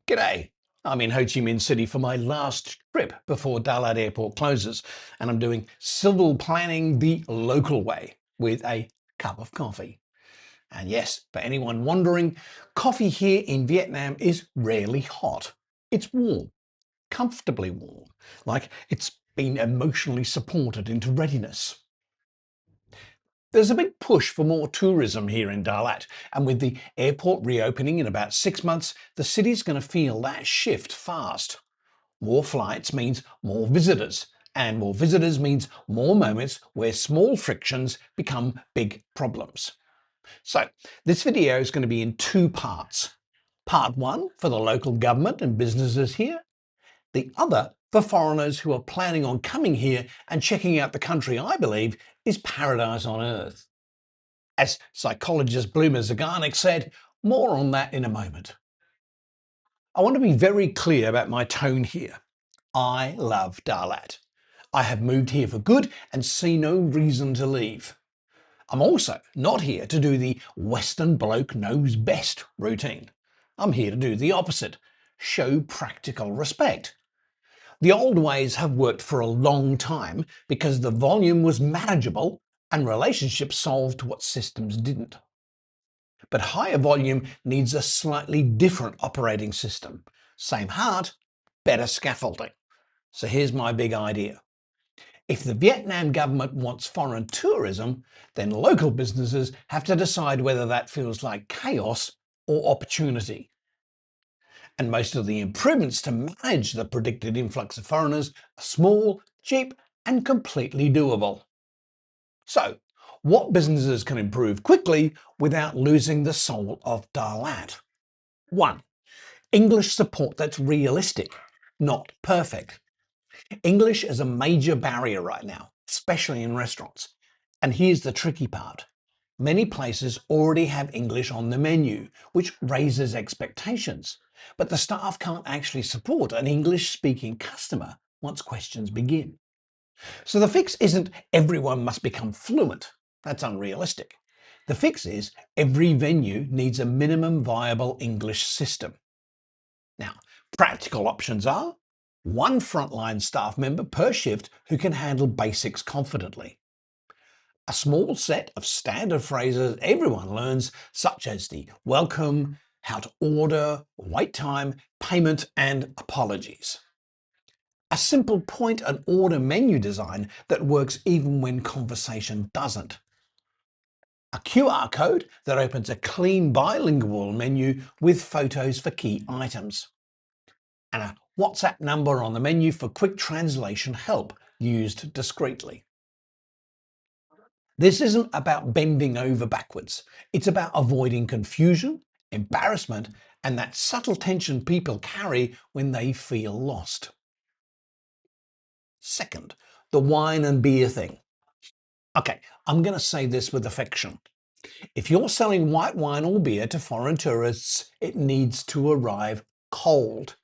G'day. I'm in Ho Chi Minh City for my last trip before Đà Lạt Airport closes, and I'm doing civil planning the local way with a cup of coffee. And yes, for anyone wondering, coffee here in Vietnam is rarely hot. It's warm, comfortably warm, like it's been emotionally supported into readiness. There's a big push for more tourism here in Đà Lạt, and with the airport reopening in about 6 months, the city's going to feel that shift fast. More flights means more visitors, and more visitors means more moments where small frictions become big problems. So, this video is going to be in two parts. Part one for the local government and businesses here, the other for foreigners who are planning on coming here and checking out the country I believe is paradise on earth. As psychologist Bloomer Zaganik said, more on that in a moment. I want to be very clear about my tone here. I love Đà Lạt. I have moved here for good and see no reason to leave. I'm also not here to do the Western bloke knows best routine. I'm here to do the opposite, show practical respect. The old ways have worked for a long time because the volume was manageable and relationships solved what systems didn't. But higher volume needs a slightly different operating system. Same heart, better scaffolding. So here's my big idea. If the Vietnam government wants foreign tourism, then local businesses have to decide whether that feels like chaos or opportunity. And most of the improvements to manage the predicted influx of foreigners are small, cheap, and completely doable. So, what businesses can improve quickly without losing the soul of Đà Lạt? 1. English support that's realistic, not perfect. English is a major barrier right now, especially in restaurants. And here's the tricky part. Many places already have English on the menu, which raises expectations. But the staff can't actually support an English-speaking customer once questions begin. So the fix isn't everyone must become fluent. That's unrealistic. The fix is every venue needs a minimum viable English system. Now, practical options are one frontline staff member per shift who can handle basics confidently. A small set of standard phrases everyone learns, such as the welcome, how to order, wait time, payment, and apologies. A simple point and order menu design that works even when conversation doesn't. A QR code that opens a clean bilingual menu with photos for key items. And a WhatsApp number on the menu for quick translation help used discreetly. This isn't about bending over backwards. It's about avoiding confusion, embarrassment, and that subtle tension people carry when they feel lost. Second, the wine and beer thing. Okay, I'm going to say this with affection. If you're selling white wine or beer to foreign tourists, it needs to arrive cold.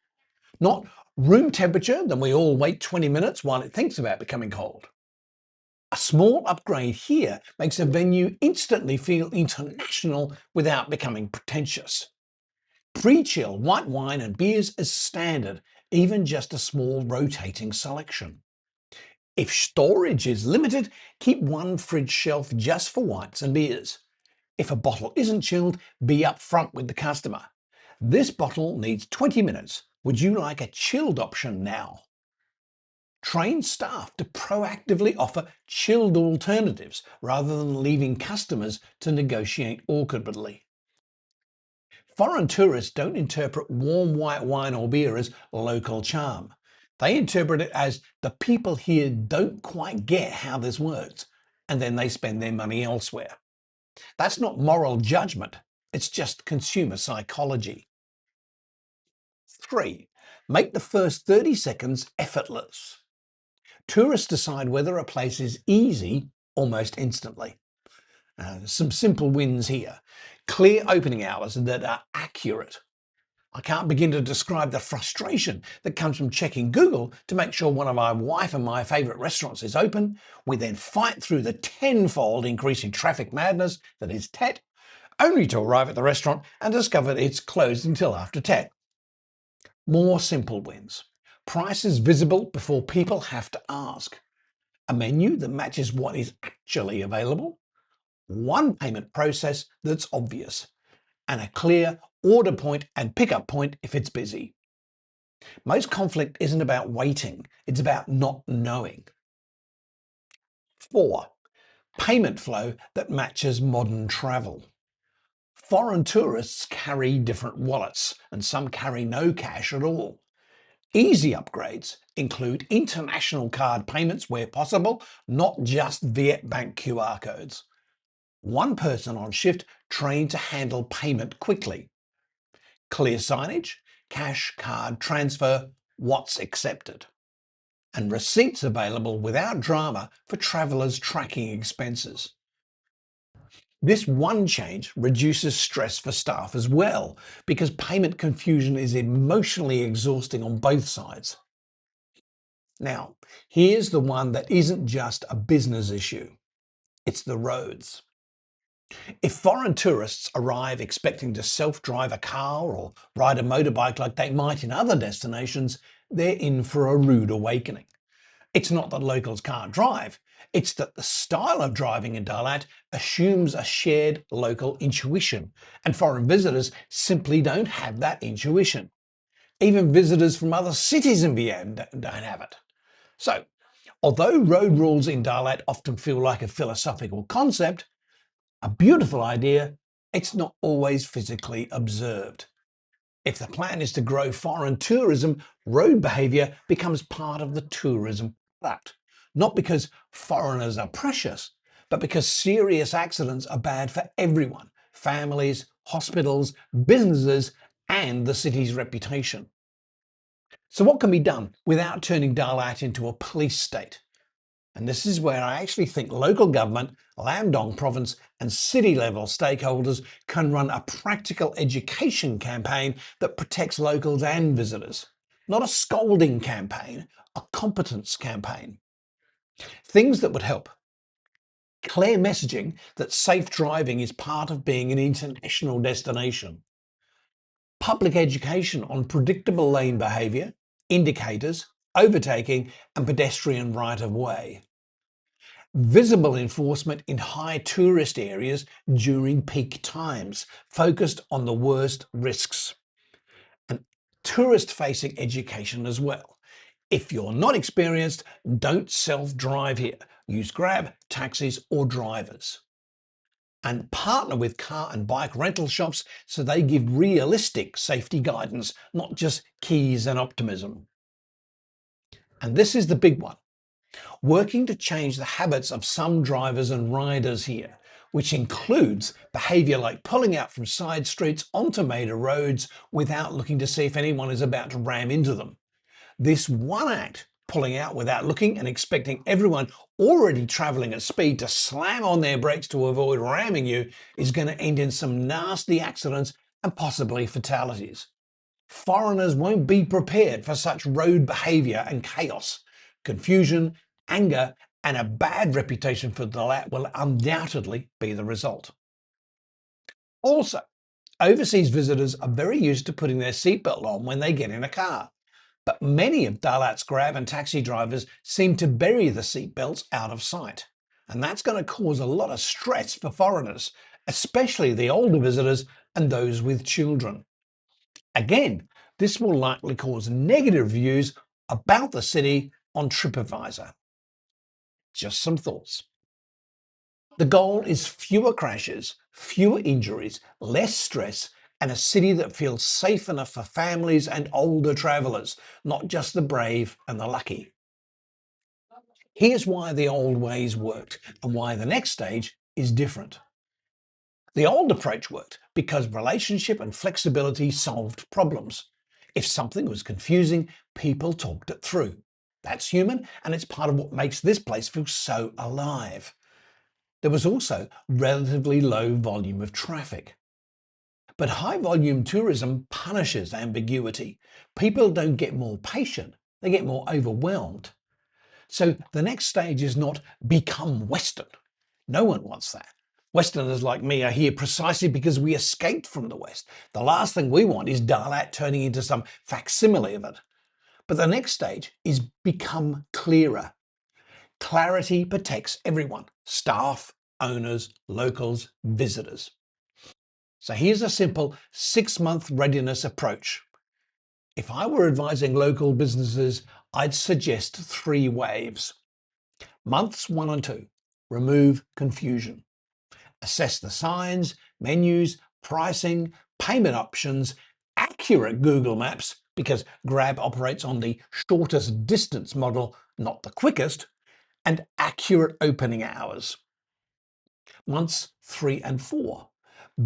Not room temperature, then we all wait 20 minutes while it thinks about becoming cold. A small upgrade here makes a venue instantly feel international without becoming pretentious. Pre-chill white wine and beers is standard, even just a small rotating selection. If storage is limited, keep one fridge shelf just for whites and beers. If a bottle isn't chilled, be upfront with the customer. This bottle needs 20 minutes. Would you like a chilled option now? Train staff to proactively offer chilled alternatives rather than leaving customers to negotiate awkwardly. Foreign tourists don't interpret warm white wine or beer as local charm. They interpret it as the people here don't quite get how this works, and then they spend their money elsewhere. That's not moral judgment, it's just consumer psychology. 3. Make the first 30 seconds effortless. Tourists decide whether a place is easy almost instantly. Some simple wins here. Clear opening hours that are accurate. I can't begin to describe the frustration that comes from checking Google to make sure one of my wife and my favourite restaurants is open. We then fight through the tenfold increasing traffic madness that is Tet, only to arrive at the restaurant and discover it's closed until after Tet. More simple wins. Prices visible before people have to ask. A menu that matches what is actually available. One payment process that's obvious. And a clear order point and pickup point if it's busy. Most conflict isn't about waiting, it's about not knowing. 4. Payment flow that matches modern travel. Foreign tourists carry different wallets, and some carry no cash at all. Easy upgrades include international card payments where possible, not just via bank QR codes. One person on shift trained to handle payment quickly. Clear signage, cash, card, transfer, what's accepted. And receipts available without drama for travellers tracking expenses. This one change reduces stress for staff as well, because payment confusion is emotionally exhausting on both sides. Now, here's the one that isn't just a business issue. It's the roads. If foreign tourists arrive expecting to self-drive a car or ride a motorbike like they might in other destinations, they're in for a rude awakening. It's not that locals can't drive, it's that the style of driving in Dalat assumes a shared local intuition, and foreign visitors simply don't have that intuition. Even visitors from other cities in Vienna don't have it. So, although road rules in Dalat often feel like a philosophical concept, a beautiful idea, it's not always physically observed. If the plan is to grow foreign tourism, road behaviour becomes part of the tourism product. Not because foreigners are precious, but because serious accidents are bad for everyone: families, hospitals, businesses, and the city's reputation. So what can be done without turning Dalat into a police state? And this is where I actually think local government, Lamdong province and city level stakeholders can run a practical education campaign that protects locals and visitors. Not a scolding campaign, a competence campaign. Things that would help. Clear messaging that safe driving is part of being an international destination. Public education on predictable lane behaviour, indicators, overtaking and pedestrian right of way. Visible enforcement in high tourist areas during peak times, focused on the worst risks. And tourist-facing education as well. If you're not experienced, don't self-drive here. Use Grab, taxis or drivers. And partner with car and bike rental shops so they give realistic safety guidance, not just keys and optimism. And this is the big one. Working to change the habits of some drivers and riders here, which includes behaviour like pulling out from side streets onto major roads without looking to see if anyone is about to ram into them. This one act, pulling out without looking and expecting everyone already travelling at speed to slam on their brakes to avoid ramming you, is going to end in some nasty accidents and possibly fatalities. Foreigners won't be prepared for such road behaviour and chaos. Confusion, anger, and a bad reputation for Dalat will undoubtedly be the result. Also, overseas visitors are very used to putting their seatbelt on when they get in a car. But many of Dalat's Grab and taxi drivers seem to bury the seatbelts out of sight. And that's going to cause a lot of stress for foreigners, especially the older visitors and those with children. Again, this will likely cause negative reviews about the city on TripAdvisor. Just some thoughts. The goal is fewer crashes, fewer injuries, less stress, and a city that feels safe enough for families and older travellers, not just the brave and the lucky. Here's why the old ways worked and why the next stage is different. The old approach worked because relationship and flexibility solved problems. If something was confusing, people talked it through. That's human, and it's part of what makes this place feel so alive. There was also relatively low volume of traffic. But high volume tourism punishes ambiguity. People don't get more patient, they get more overwhelmed. So the next stage is not become Western. No one wants that. Westerners like me are here precisely because we escaped from the West. The last thing we want is Đà Lạt turning into some facsimile of it. But the next stage is become clearer. Clarity protects everyone: staff, owners, locals, visitors. So here's a simple 6-month readiness approach. If I were advising local businesses, I'd suggest 3 waves. Months 1 and 2, remove confusion. Assess the signs, menus, pricing, payment options, accurate Google Maps, because Grab operates on the shortest distance model, not the quickest, and accurate opening hours. Months 3 and 4,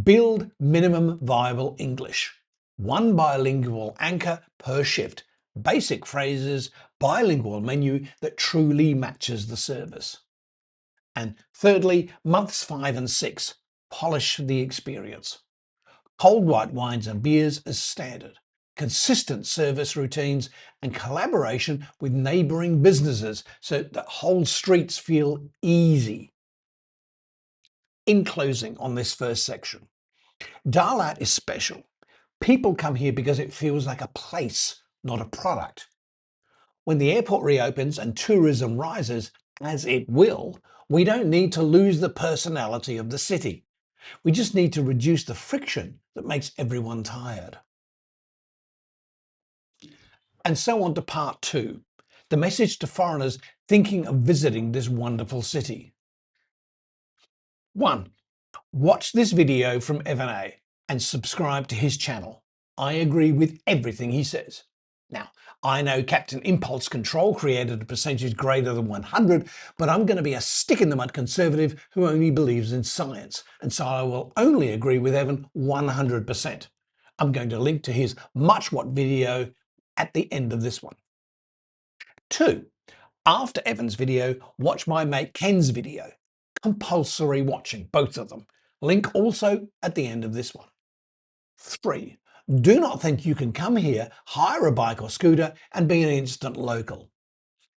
build minimum viable English. 1 bilingual anchor per shift, basic phrases, bilingual menu that truly matches the service. And thirdly, months 5 and 6, polish the experience. Cold white wines and beers as standard, consistent service routines, and collaboration with neighbouring businesses so that whole streets feel easy. In closing on this first section, Đà Lạt is special. People come here because it feels like a place, not a product. When the airport reopens and tourism rises, as it will, we don't need to lose the personality of the city. We just need to reduce the friction that makes everyone tired. And so on to part 2, the message to foreigners thinking of visiting this wonderful city. 1. Watch this video from Evan A and subscribe to his channel. I agree with everything he says. Now, I know Captain Impulse Control created a percentage greater than 100, but I'm going to be a stick-in-the-mud conservative who only believes in science, and so I will only agree with Evan 100%. I'm going to link to his much-watched video at the end of this one. 2. After Evan's video, watch my mate Ken's video. Compulsory watching, both of them. Link also at the end of this one. 3. Do not think you can come here, hire a bike or scooter and be an instant local.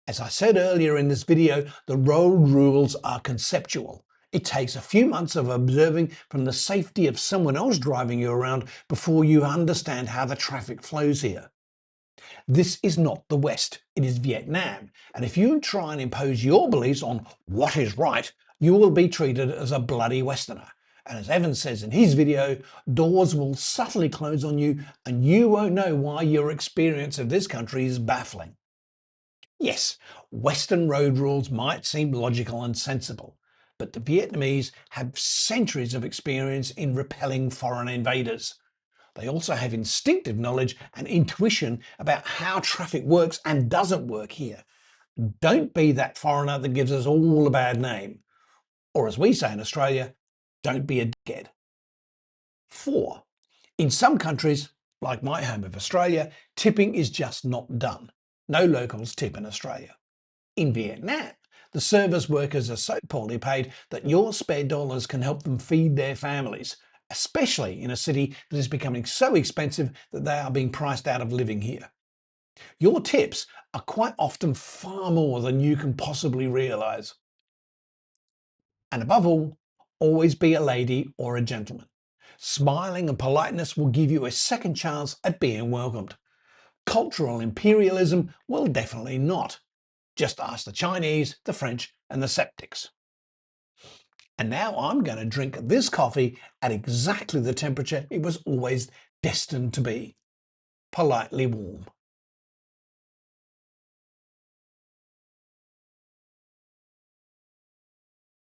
As I said earlier in this video, the road rules are conceptual. It takes a few months of observing from the safety of someone else driving you around before you understand how the traffic flows here. This is not the West, it is Vietnam, and if you try and impose your beliefs on what is right, you will be treated as a bloody Westerner. And as Evan says in his video, doors will subtly close on you and you won't know why your experience of this country is baffling. Yes, Western road rules might seem logical and sensible, but the Vietnamese have centuries of experience in repelling foreign invaders. They also have instinctive knowledge and intuition about how traffic works and doesn't work here. Don't be that foreigner that gives us all a bad name. Or as we say in Australia, don't be a dickhead. 4. In some countries, like my home of Australia, tipping is just not done. No locals tip in Australia. In Vietnam, the service workers are so poorly paid that your spare dollars can help them feed their families, especially in a city that is becoming so expensive that they are being priced out of living here. Your tips are quite often far more than you can possibly realise. And above all, always be a lady or a gentleman. Smiling and politeness will give you a second chance at being welcomed. Cultural imperialism will definitely not. Just ask the Chinese, the French and the Septics. And now I'm going to drink this coffee at exactly the temperature it was always destined to be. Politely warm.